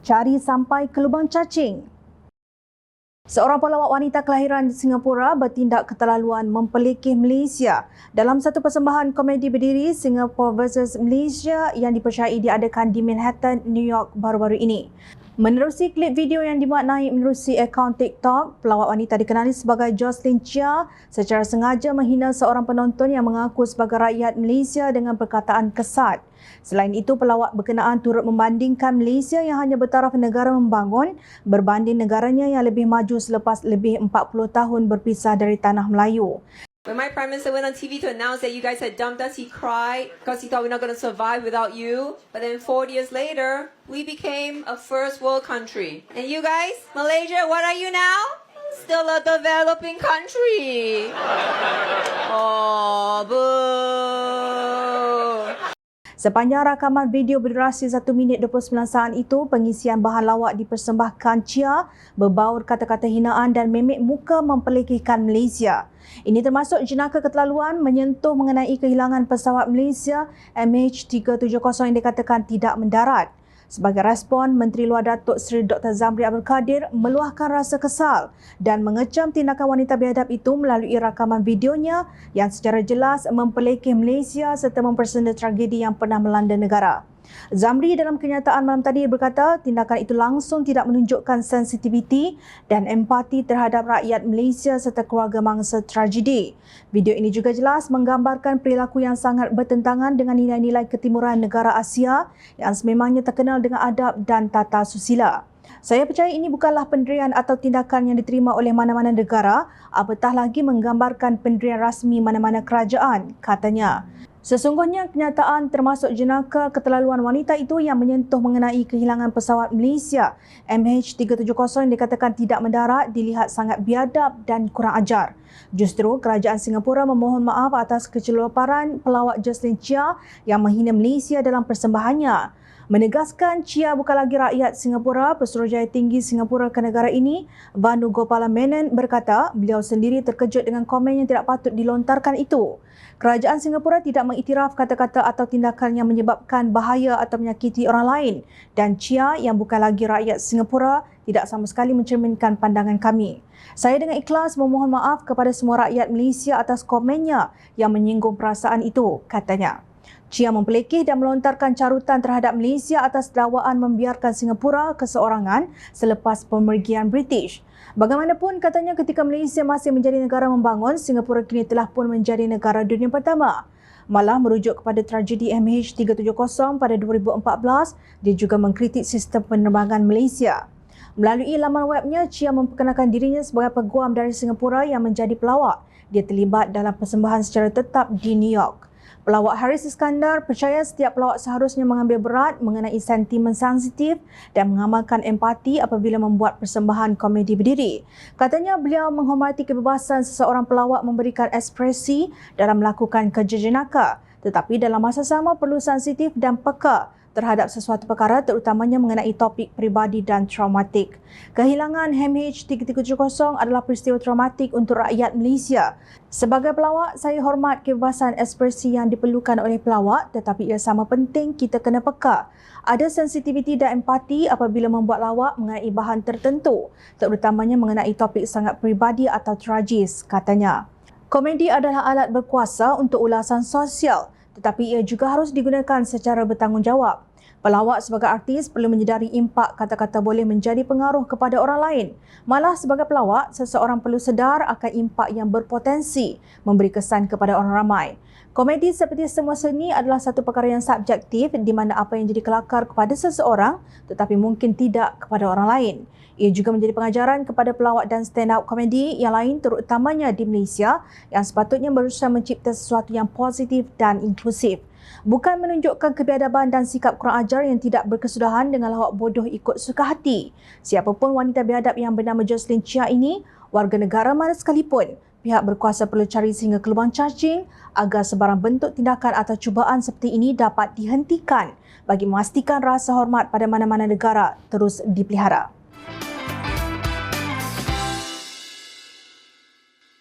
cari sampai ke lubang cacing. Seorang pelawak wanita kelahiran di Singapura bertindak keterlaluan mempelikih Malaysia dalam satu persembahan komedi berdiri Singapore vs Malaysia yang dipercayai diadakan di Manhattan, New York baru-baru ini. Menerusi klip video yang dimuat naik menerusi akaun TikTok, pelawak wanita dikenali sebagai Jocelyn Chia secara sengaja menghina seorang penonton yang mengaku sebagai rakyat Malaysia dengan perkataan kesat. Selain itu, pelawak berkenaan turut membandingkan Malaysia yang hanya bertaraf negara membangun berbanding negaranya yang lebih maju selepas lebih 40 tahun berpisah dari tanah Melayu. When my Prime Minister went on TV to announce that you guys had dumped us, he cried because he thought we're not going to survive without you. But then 40 years later, we became a first world country. And you guys, Malaysia, what are you now? Still a developing country. Oh, boo. Sepanjang rakaman video berdurasi 1 minit 29 saat itu, pengisian bahan lawak dipersembahkan Chia berbaur kata-kata hinaan dan memik muka mempelikihkan Malaysia. Ini termasuk jenaka keterlaluan menyentuh mengenai kehilangan pesawat Malaysia MH370 yang dikatakan tidak mendarat. Sebagai respon, Menteri Luar Datuk Seri Dr. Zamri Abdul Kadir meluahkan rasa kesal dan mengecam tindakan wanita biadab itu melalui rakaman videonya yang secara jelas mempelikih Malaysia serta mempersenda tragedi yang pernah melanda negara. Zamri dalam kenyataan malam tadi berkata tindakan itu langsung tidak menunjukkan sensitiviti dan empati terhadap rakyat Malaysia serta keluarga mangsa tragedi. Video ini juga jelas menggambarkan perilaku yang sangat bertentangan dengan nilai-nilai ketimuran negara Asia yang sememangnya terkenal dengan adab dan tata susila. Saya percaya ini bukanlah pendirian atau tindakan yang diterima oleh mana-mana negara, apatah lagi menggambarkan pendirian rasmi mana-mana kerajaan, katanya. Sesungguhnya kenyataan termasuk jenaka keterlaluan wanita itu yang menyentuh mengenai kehilangan pesawat Malaysia MH370 yang dikatakan tidak mendarat dilihat sangat biadab dan kurang ajar. Justru kerajaan Singapura memohon maaf atas keceluparan pelawak Jocelyn Chia yang menghina Malaysia dalam persembahannya. Menegaskan Chia bukan lagi rakyat Singapura, Pesuruhjaya Tinggi Singapura ke negara ini, Vanu Gopala Menon berkata beliau sendiri terkejut dengan komen yang tidak patut dilontarkan itu. Kerajaan Singapura tidak mengiktiraf kata-kata atau tindakan yang menyebabkan bahaya atau menyakiti orang lain dan Chia yang bukan lagi rakyat Singapura tidak sama sekali mencerminkan pandangan kami. Saya dengan ikhlas memohon maaf kepada semua rakyat Malaysia atas komennya yang menyinggung perasaan itu, katanya. Chia mempelikih dan melontarkan carutan terhadap Malaysia atas dakwaan membiarkan Singapura keseorangan selepas pemergian British. Bagaimanapun katanya ketika Malaysia masih menjadi negara membangun, Singapura kini telah pun menjadi negara dunia pertama. Malah merujuk kepada tragedi MH370 pada 2014, dia juga mengkritik sistem penerbangan Malaysia. Melalui laman webnya, Chia memperkenalkan dirinya sebagai peguam dari Singapura yang menjadi pelawak. Dia terlibat dalam persembahan secara tetap di New York. Pelawak Haris Iskandar percaya setiap pelawak seharusnya mengambil berat mengenai sentimen sensitif dan mengamalkan empati apabila membuat persembahan komedi berdiri. Katanya beliau menghormati kebebasan seseorang pelawak memberikan ekspresi dalam melakukan kerja jenaka, tetapi dalam masa sama perlu sensitif dan peka terhadap sesuatu perkara terutamanya mengenai topik peribadi dan traumatik. Kehilangan MH370 adalah peristiwa traumatik untuk rakyat Malaysia. Sebagai pelawak, saya hormat kebebasan ekspresi yang diperlukan oleh pelawak, tetapi ia sama penting kita kena peka. Ada sensitiviti dan empati apabila membuat lawak mengenai bahan tertentu, terutamanya mengenai topik sangat peribadi atau tragis, katanya. Komedi adalah alat berkuasa untuk ulasan sosial, tetapi ia juga harus digunakan secara bertanggungjawab. Pelawak sebagai artis perlu menyedari impak kata-kata boleh menjadi pengaruh kepada orang lain. Malah sebagai pelawak, seseorang perlu sedar akan impak yang berpotensi memberi kesan kepada orang ramai. Komedi seperti semua seni adalah satu perkara yang subjektif di mana apa yang jadi kelakar kepada seseorang tetapi mungkin tidak kepada orang lain. Ia juga menjadi pengajaran kepada pelawak dan stand-up komedi yang lain terutamanya di Malaysia yang sepatutnya berusaha mencipta sesuatu yang positif dan inklusif. Bukan menunjukkan kebiadaban dan sikap kurang ajar yang tidak berkesudahan dengan lawak bodoh ikut suka hati. Siapapun wanita biadab yang bernama Jocelyn Chia ini, warga negara mana sekalipun, pihak berkuasa perlu cari sehingga ke lubang cacing agar sebarang bentuk tindakan atau cubaan seperti ini dapat dihentikan bagi memastikan rasa hormat pada mana-mana negara terus dipelihara.